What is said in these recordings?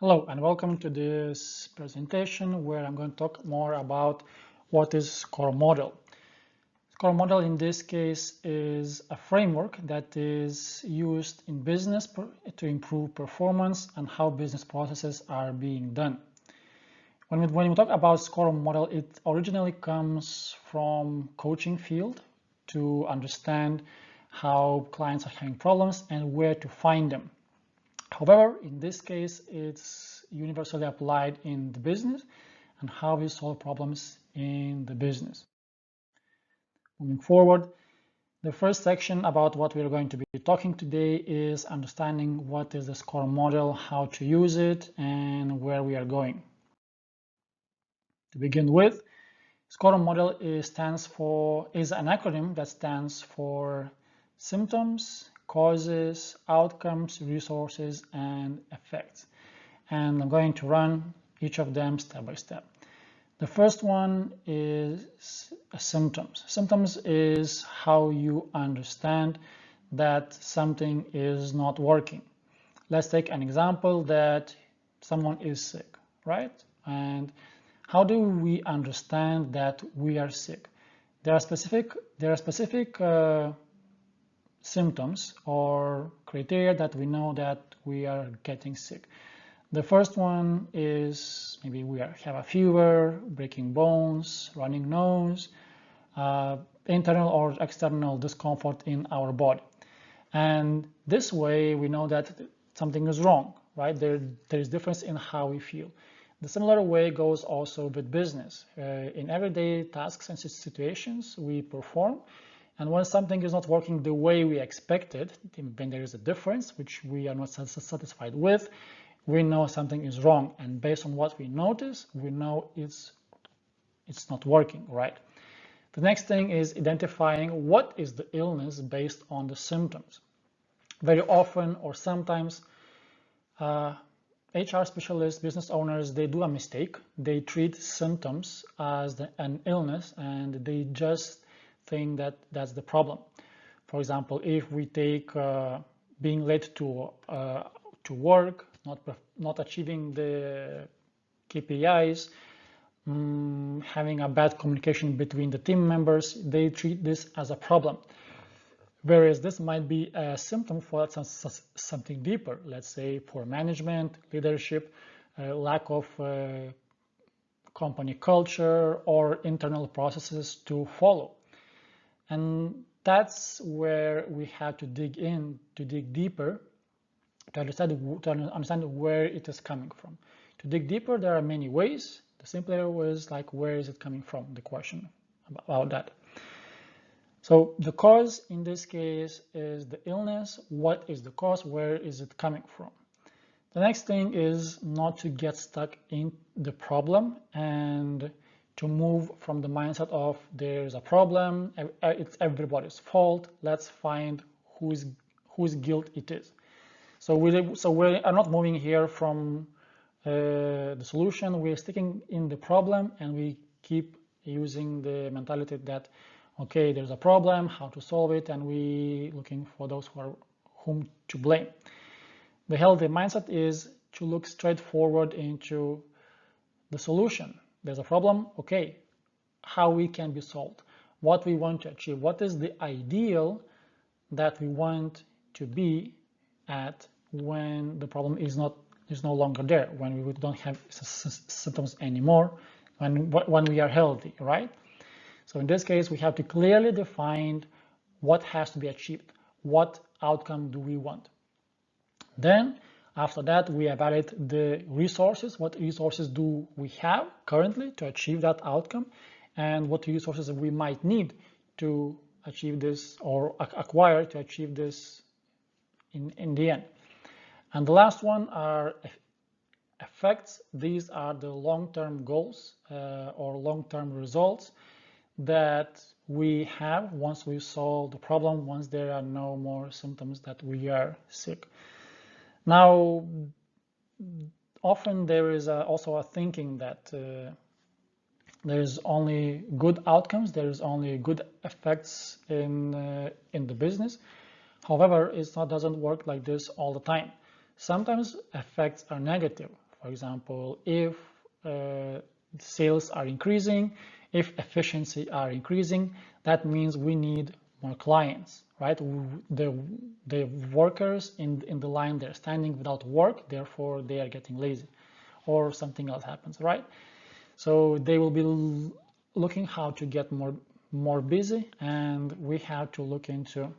Hello and welcome to this presentation where I'm going to talk more about what is SCORE model. SCORE model in this case is a framework that is used in business to improve performance and how business processes are being done. When we talk about SCORE model, it originally comes from coaching field to understand how clients are having problems and where to find them. However, in this case, it's universally applied in the business and how we solve problems in the business. Moving forward, the first section about what we're going to be talking today is understanding what is the SCORE model, how to use it, and where we are going. To begin with, SCORE model is an acronym that stands for symptoms, causes, outcomes, resources, and effects. And I'm going to run each of them step by step. The first one is symptoms. Symptoms is how you understand that something is not working. Let's take an example that someone is sick, right? And how do we understand that we are sick? There are specific symptoms or criteria that we know that we are getting sick. The first one is maybe we have a fever, breaking bones, running nose, internal or external discomfort in our body. And this way we know that something is wrong, right? There is difference in how we feel. The similar way goes also with business. In everyday tasks and situations we perform, and when something is not working the way we expected, when there is a difference which we are not satisfied with, we know something is wrong. And based on what we notice, we know it's not working, right? The next thing is identifying what is the illness based on the symptoms. Very often or sometimes HR specialists, business owners, they do a mistake. They treat symptoms as an illness and they just think that that's the problem. For example, if we take being late to work, not achieving the KPIs, having a bad communication between the team members, they treat this as a problem. Whereas this might be a symptom for something deeper, let's say poor management, leadership, lack of company culture or internal processes to follow. And that's where we have to dig deeper to understand where it is coming from. To dig deeper, there are many ways. The simpler way is like, where is it coming from? The question about that. So the cause in this case is the illness. What is the cause? Where is it coming from? The next thing is not to get stuck in the problem and to move from the mindset of there's a problem, it's everybody's fault, let's find whose guilt it is. So we are not moving here from the solution, we're sticking in the problem and we keep using the mentality that, okay, there's a problem, how to solve it, and we looking for those whom to blame. The healthy mindset is to look straight forward into the solution. There's a problem, okay, how we can be solved, what we want to achieve, what is the ideal that we want to be at when the problem is no longer there, when we don't have symptoms anymore, when we are healthy, right? So in this case, we have to clearly define what has to be achieved, what outcome do we want. Then after that, we evaluate the resources. What resources do we have currently to achieve that outcome, and what resources we might need to achieve this or acquire to achieve this in the end. And the last one are effects. These are the long-term goals or long-term results that we have once we solve the problem, once there are no more symptoms that we are sick. Now, often there is also a thinking that there is only good outcomes, there is only good effects in the business. However, it doesn't work like this all the time. Sometimes effects are negative. For example, if sales are increasing, if efficiency are increasing, that means we need more clients, right? The workers in the line, they're standing without work, therefore they are getting lazy, or something else happens, right? So they will be looking how to get more busy, and we have to look into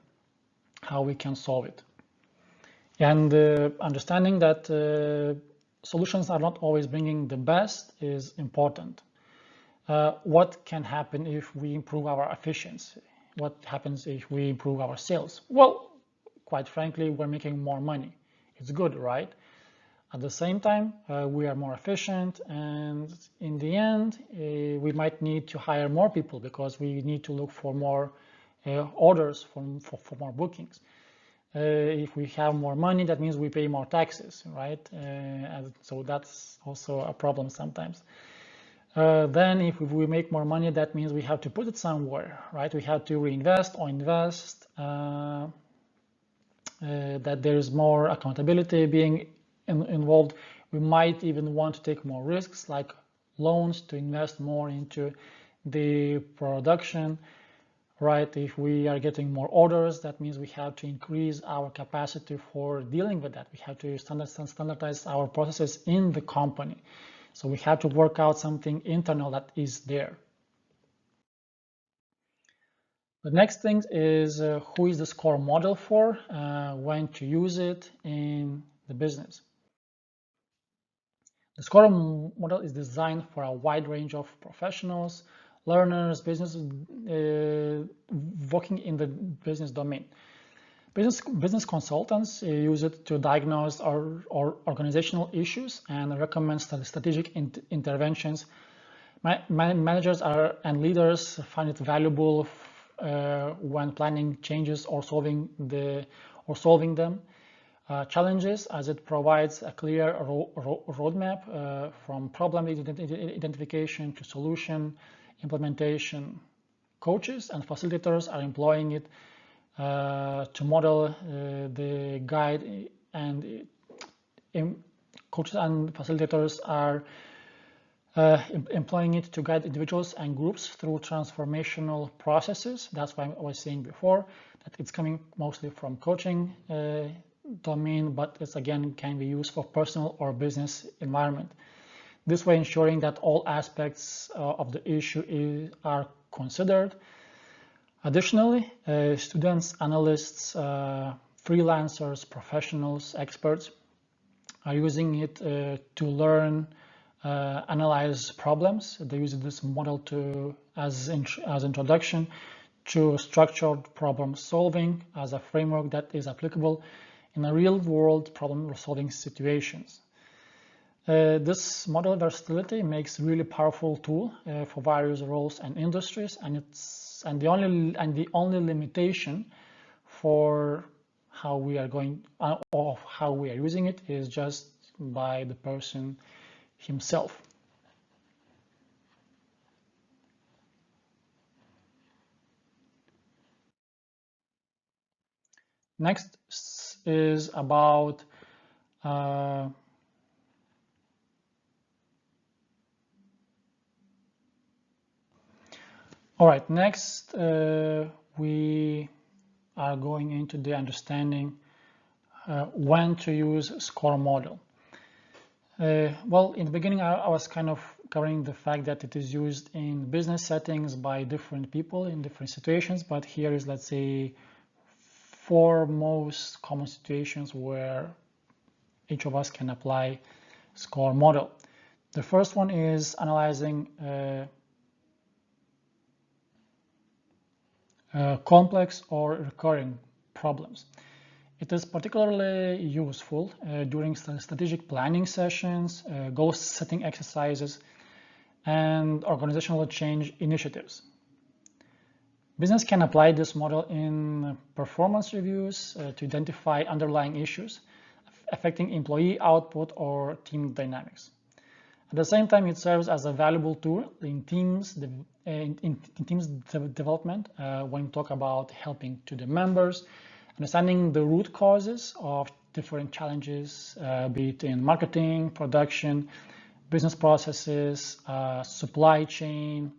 how we can solve it. And understanding that solutions are not always bringing the best is important. What can happen if we improve our efficiency? What happens if we improve our sales? Well, quite frankly, we're making more money. It's good, right? At the same time, we are more efficient, and in the end, we might need to hire more people because we need to look for more orders for more bookings. If we have more money, that means we pay more taxes, right? So that's also a problem sometimes. Then if we make more money, that means we have to put it somewhere, right? We have to reinvest or invest, that there's more accountability being involved. We might even want to take more risks, like loans, to invest more into the production, right? If we are getting more orders, that means we have to increase our capacity for dealing with that. We have to standardize our processes in the company. So we have to work out something internal that is there. The next thing is who is the SCORE model for, when to use it in the business. The SCORE model is designed for a wide range of professionals, learners, business working in the business domain. Business consultants use it to diagnose or organizational issues and recommend strategic interventions. Managers and leaders find it valuable when planning changes or solving them. Challenges, as it provides a clear roadmap from problem identification to solution implementation. Coaches and facilitators are employing it to model the guide, and coaches and facilitators are employing it to guide individuals and groups through transformational processes. That's why I was saying before that it's coming mostly from coaching domain, but it's again can be used for personal or business environment. This way, ensuring that all aspects of the issue are considered. Additionally, students, analysts, freelancers, professionals, experts are using it to learn, analyze problems. They use this model as introduction to structured problem solving as a framework that is applicable in a real-world problem-solving situations. This model versatility makes really powerful tool for various roles and industries, and the only limitation for how we are using it is just by the person himself. Next is about all right, next we are going into the understanding when to use SCORE model. Well, in the beginning I was kind of covering the fact that it is used in business settings by different people in different situations, but here is, let's say, 4 most common situations where each of us can apply SCORE model. The first one is analyzing complex or recurring problems. It is particularly useful during strategic planning sessions, goal setting exercises, and organizational change initiatives. Business can apply this model in performance reviews to identify underlying issues affecting employee output or team dynamics. At the same time, it serves as a valuable tool in teams development when we talk about helping to the members, understanding the root causes of different challenges, be it in marketing, production, business processes, supply chain,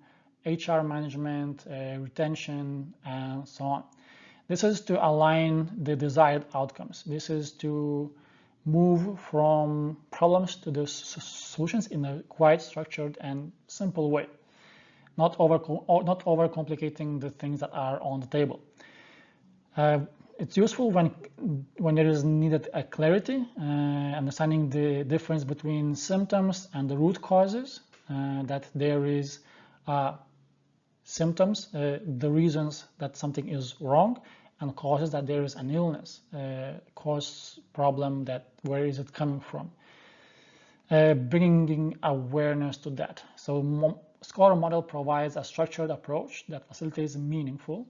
HR management, retention, and so on. This is to align the desired outcomes. This is to move from problems to the solutions in a quite structured and simple way, not overcomplicating the things that are on the table. It's useful when there is needed a clarity, understanding the difference between symptoms and the root causes, that there is symptoms, the reasons that something is wrong, and causes that there is an illness, cause problem, that where is it coming from, bringing awareness to that. So SCORE model provides a structured approach that facilitates meaningful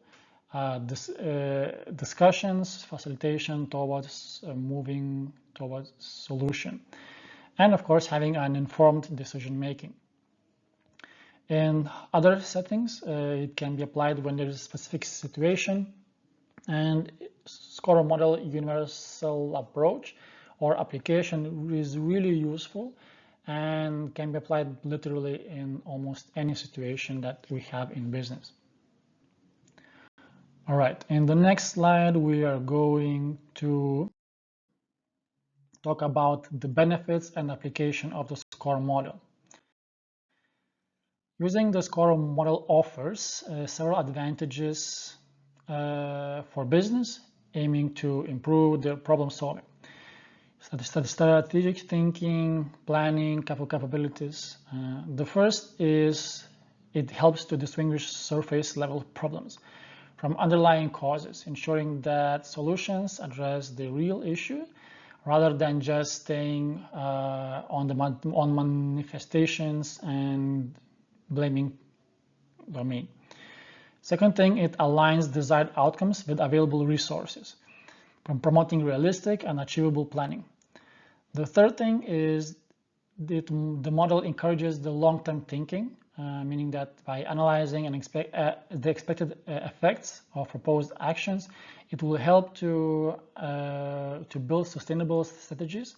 discussions, facilitation towards moving towards solution, and of course having an informed decision making. In other settings, it can be applied when there is a specific situation, and SCORE model universal approach or application is really useful and can be applied literally in almost any situation that we have in business. All right, in the next slide, we are going to talk about the benefits and application of the SCORE model. Using the SCORE model offers several advantages for business aiming to improve their problem solving. So the strategic thinking, planning, capabilities. The first is it helps to distinguish surface level problems from underlying causes, ensuring that solutions address the real issue rather than just staying on manifestations and blaming domain. Second thing, it aligns desired outcomes with available resources, from promoting realistic and achievable planning. The third thing is that the model encourages the long-term thinking, meaning that by analyzing and the expected effects of proposed actions, it will help to build sustainable strategies.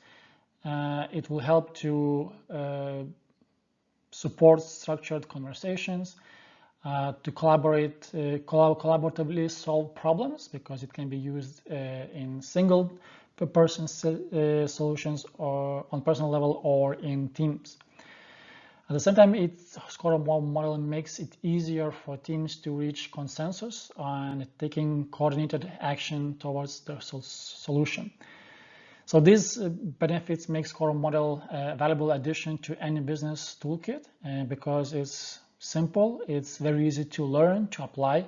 It will help to support structured conversations, to collaboratively solve problems, because it can be used in single person solutions or on personal level or in teams. At the same time, SCORE model makes it easier for teams to reach consensus and taking coordinated action towards the solution. So these benefits make SCORE model a valuable addition to any business toolkit because it's simple, it's very easy to learn, to apply,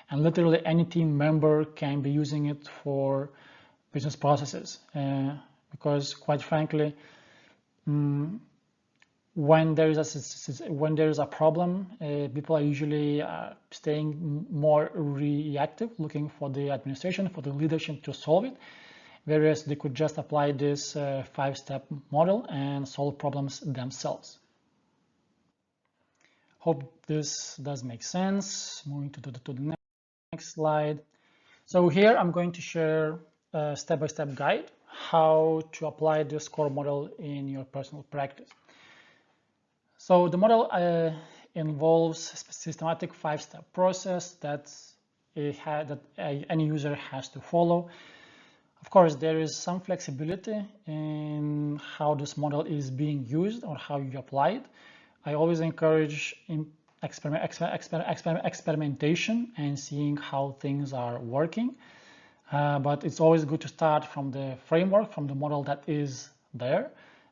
and literally any team member can be using it for business processes. Because quite frankly, when there is a problem, people are usually staying more reactive, looking for the administration, for the leadership to solve it, whereas they could just apply this 5-step model and solve problems themselves. Hope this does make sense. Moving to the next slide. So here I'm going to share a step-by-step guide how to apply the SCORE model in your personal practice. So the model involves a systematic 5-step process that any user has to follow. Of course, there is some flexibility in how this model is being used or how you apply it. I always encourage experimentation and seeing how things are working. But it's always good to start from the framework, from the model that is there,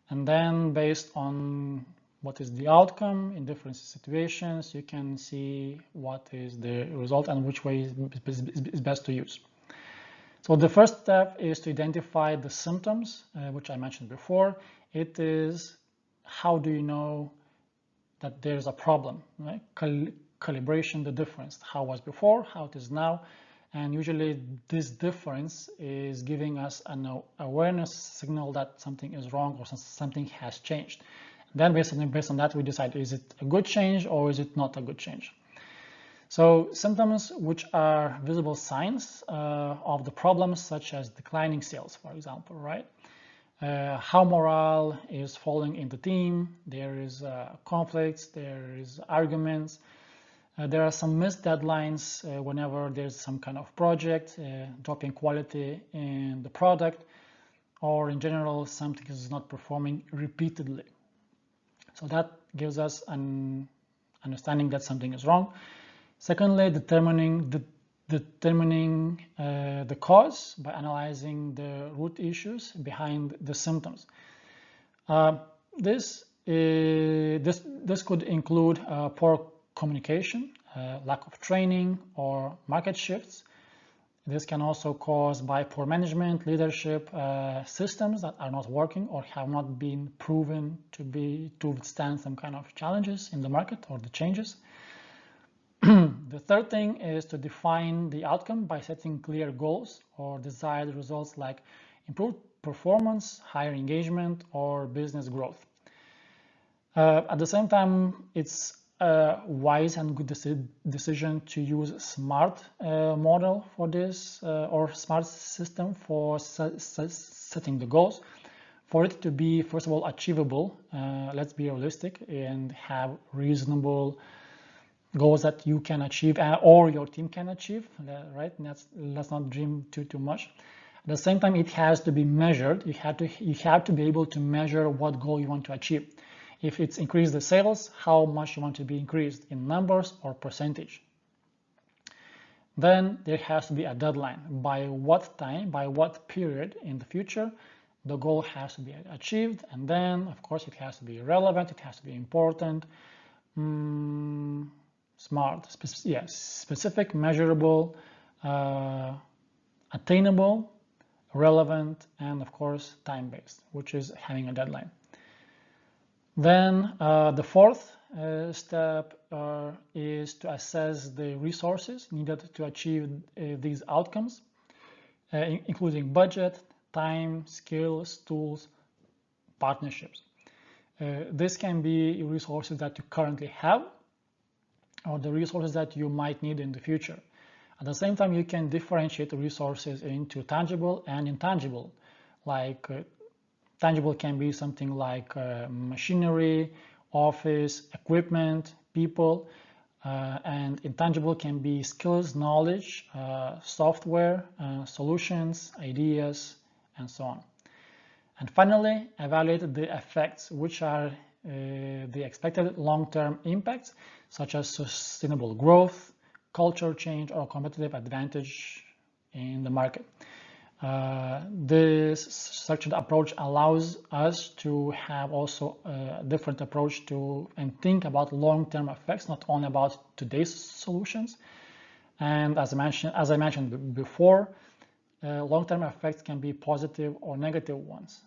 and then based on what is the outcome in different situations, you can see what is the result and which way is best to use. So the first step is to identify the symptoms, which I mentioned before. It is, how do you know that there's a problem, right? Calibration, the difference, how it was before, how it is now. And usually this difference is giving us an awareness signal that something is wrong or something has changed. Then based on that, we decide, is it a good change or is it not a good change? So symptoms which are visible signs of the problems, such as declining sales, for example, right? How morale is falling in the team, there is conflicts, there is arguments, there are some missed deadlines whenever there's some kind of project, dropping quality in the product, or in general something is not performing repeatedly. So that gives us an understanding that something is wrong. Secondly, determining the cause by analyzing the root issues behind the symptoms. This could include poor communication, lack of training, or market shifts. This can also cause by poor management, leadership, systems that are not working or have not been proven to withstand some kind of challenges in the market or the changes. The third thing is to define the outcome by setting clear goals or desired results like improved performance, higher engagement, or business growth. At the same time, it's a wise and good decision to use a SMART model for this, or SMART system for setting the goals. For it to be, first of all, achievable, let's be realistic and have reasonable goals that you can achieve or your team can achieve, right? Let's not dream too much. At the same time, it has to be measured. You have to be able to measure what goal you want to achieve. If it's increase the sales, how much you want to be increased in numbers or percentage. Then there has to be a deadline. By what time, by what period in the future, the goal has to be achieved. And then, of course, it has to be relevant. It has to be important. SMART, specific, measurable, attainable, relevant, and of course time-based, which is having a deadline. Then the fourth step is to assess the resources needed to achieve these outcomes, including budget, time, skills, tools, partnerships. This can be resources that you currently have, or the resources that you might need in the future. At the same time, you can differentiate the resources into tangible and intangible. Like tangible can be something like machinery, office, equipment, people, and intangible can be skills, knowledge, software, solutions, ideas, and so on. And finally, evaluate the effects, which are the expected long-term impacts, such as sustainable growth, culture change, or competitive advantage in the market. This structured approach allows us to have also a different approach to and think about long-term effects, not only about today's solutions. And as I mentioned before, long-term effects can be positive or negative ones.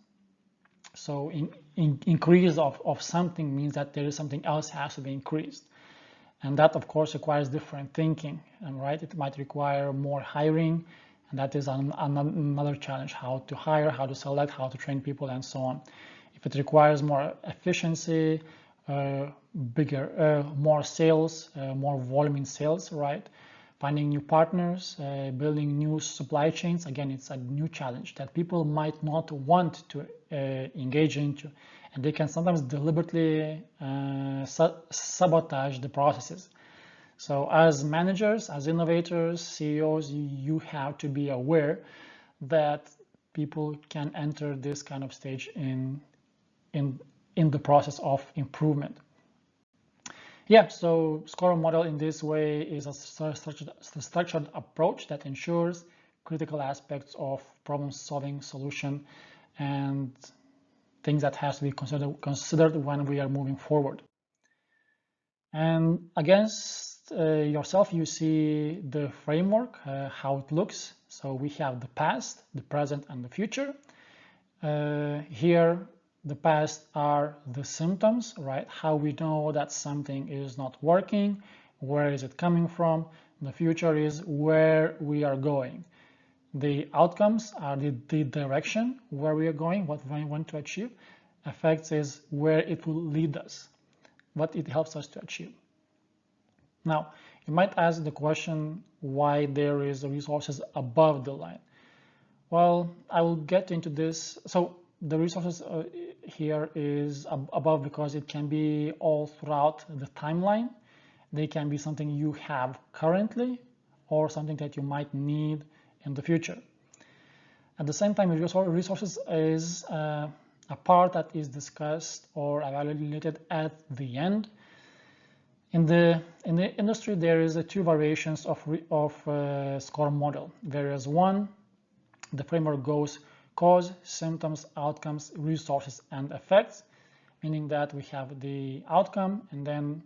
So increase of something means that there is something else has to be increased. And that, of course, requires different thinking, and right? It might require more hiring, and that is another challenge, how to hire, how to select, how to train people, and so on. If it requires more efficiency, more sales, more volume in sales, right? Finding new partners, building new supply chains, again, it's a new challenge that people might not want to engage into, and they can sometimes deliberately sabotage the processes. So as managers, as innovators, CEOs, you have to be aware that people can enter this kind of stage in the process of improvement. Yeah, so SCORE model in this way is a structured approach that ensures critical aspects of problem-solving solution and things that has to be considered when we are moving forward. And against yourself, you see the framework, how it looks. So we have the past, the present, and the future. Here, the past are the symptoms, right? How we know that something is not working, where is it coming from? The future is where we are going. The outcomes are the direction where we are going, what we want to achieve. Effects is where it will lead us, what it helps us to achieve. Now, You might ask the question why there is resources above the line. Well, I will get into this. So the resources here is above because it can be all throughout the timeline. They can be something you have currently or something that you might need in the future. At the same time, resources is a part that is discussed or evaluated at the end. In the industry, there is two variations of SCORE model. There is one, the framework goes cause, symptoms, outcomes, resources, and effects, meaning that we have the outcome and then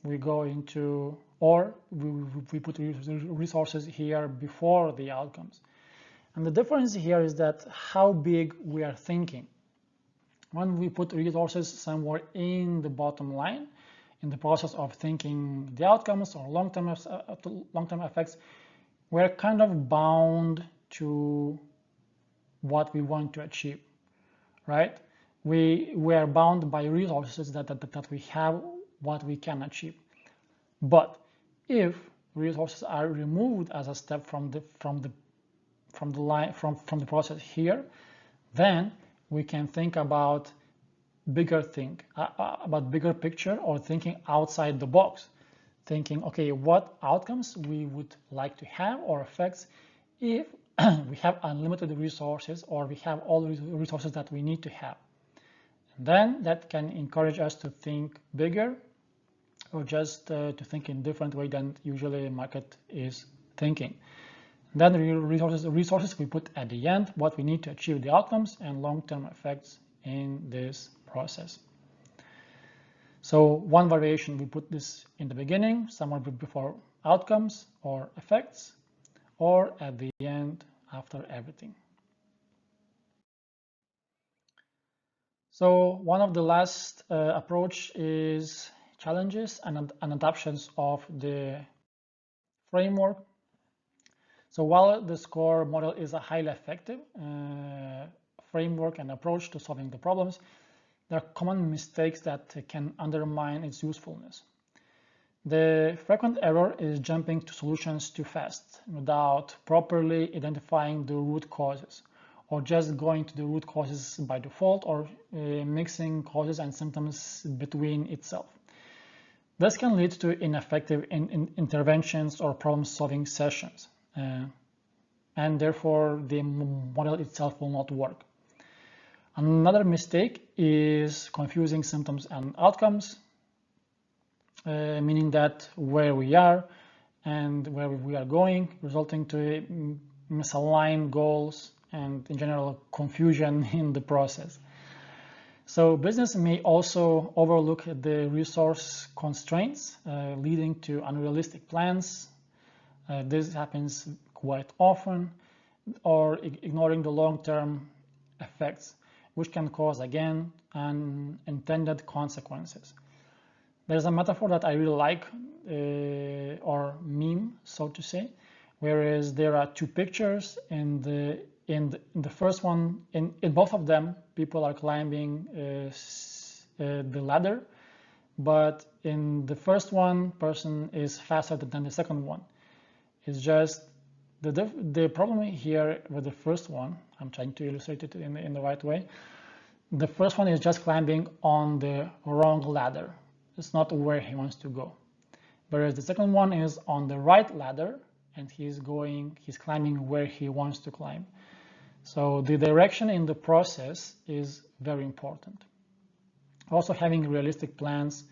we go into, or we put resources here before the outcomes. And the difference here is that how big we are thinking. When we put resources somewhere in the bottom line, in the process of thinking the outcomes or long-term effects, we're kind of bound to what we want to achieve, right? We are bound by resources that we have, what we can achieve. But if resources are removed as a step from the process here, then we can think about bigger picture, or thinking outside the box, thinking, okay, what outcomes we would like to have or effects if we have unlimited resources or we have all the resources that we need to have. And then that can encourage us to think bigger or just to think in a different way than usually the market is thinking. Then the resources we put at the end, what we need to achieve the outcomes and long-term effects in this process. So one variation, we put this in the beginning, somewhere before outcomes or effects, or at the end after everything. So one of the last approach is challenges and adaptations of the framework. So while the SCORE model is a highly effective framework and approach to solving the problems, there are common mistakes that can undermine its usefulness. The frequent error is jumping to solutions too fast without properly identifying the root causes, or just going to the root causes by default, or mixing causes and symptoms between itself. This can lead to ineffective interventions or problem-solving sessions, and therefore the model itself will not work. Another mistake is confusing symptoms and outcomes, meaning that where we are and where we are going, resulting to misaligned goals and in general confusion in the process. So business may also overlook the resource constraints, leading to unrealistic plans. This happens quite often, or ignoring the long-term effects, which can cause, again, unintended consequences. There's a metaphor that I really like, or meme, so to say, whereas there are two pictures, and in the first one, in both of them, people are climbing the ladder, but in the first one, person is faster than the second one. It's just the problem here with the first one. I'm trying to illustrate it in the right way. The first one is just climbing on the wrong ladder. It's not where he wants to go. Whereas the second one is on the right ladder and he's climbing where he wants to climb. So the direction in the process is very important. Also having realistic plans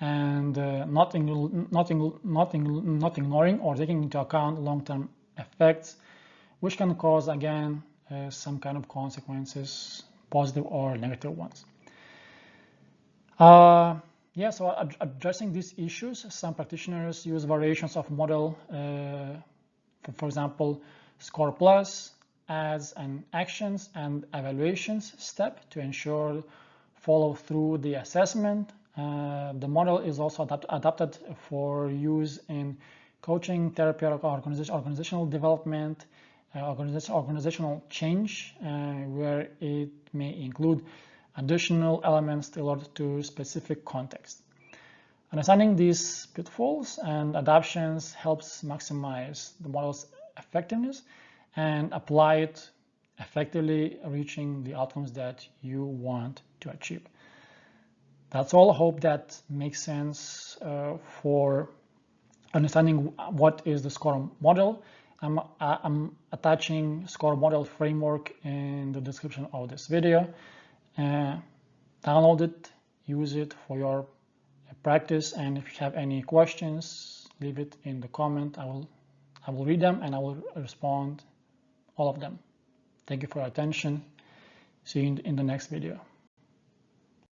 and not ignoring or taking into account long-term effects, which can cause, again, some kind of consequences, positive or negative ones. Yeah, so addressing these issues, some practitioners use variations of model, for example, SCORE Plus, adds an actions and evaluations step to ensure follow through the assessment. The model is also adapted for use in coaching, therapy, organizational development, organizational change, where it may include additional elements tailored to specific context. Understanding these pitfalls and adaptations helps maximize the model's effectiveness and apply it effectively, reaching the outcomes that you want to achieve. That's all. I hope that makes sense for understanding what is the SCORM model. I'm attaching SCORM model framework in the description of this video. Download it, use it for your practice, and if you have any questions, leave it in the comment. I will read them and I will respond all of them. Thank you for your attention. See you in the next video.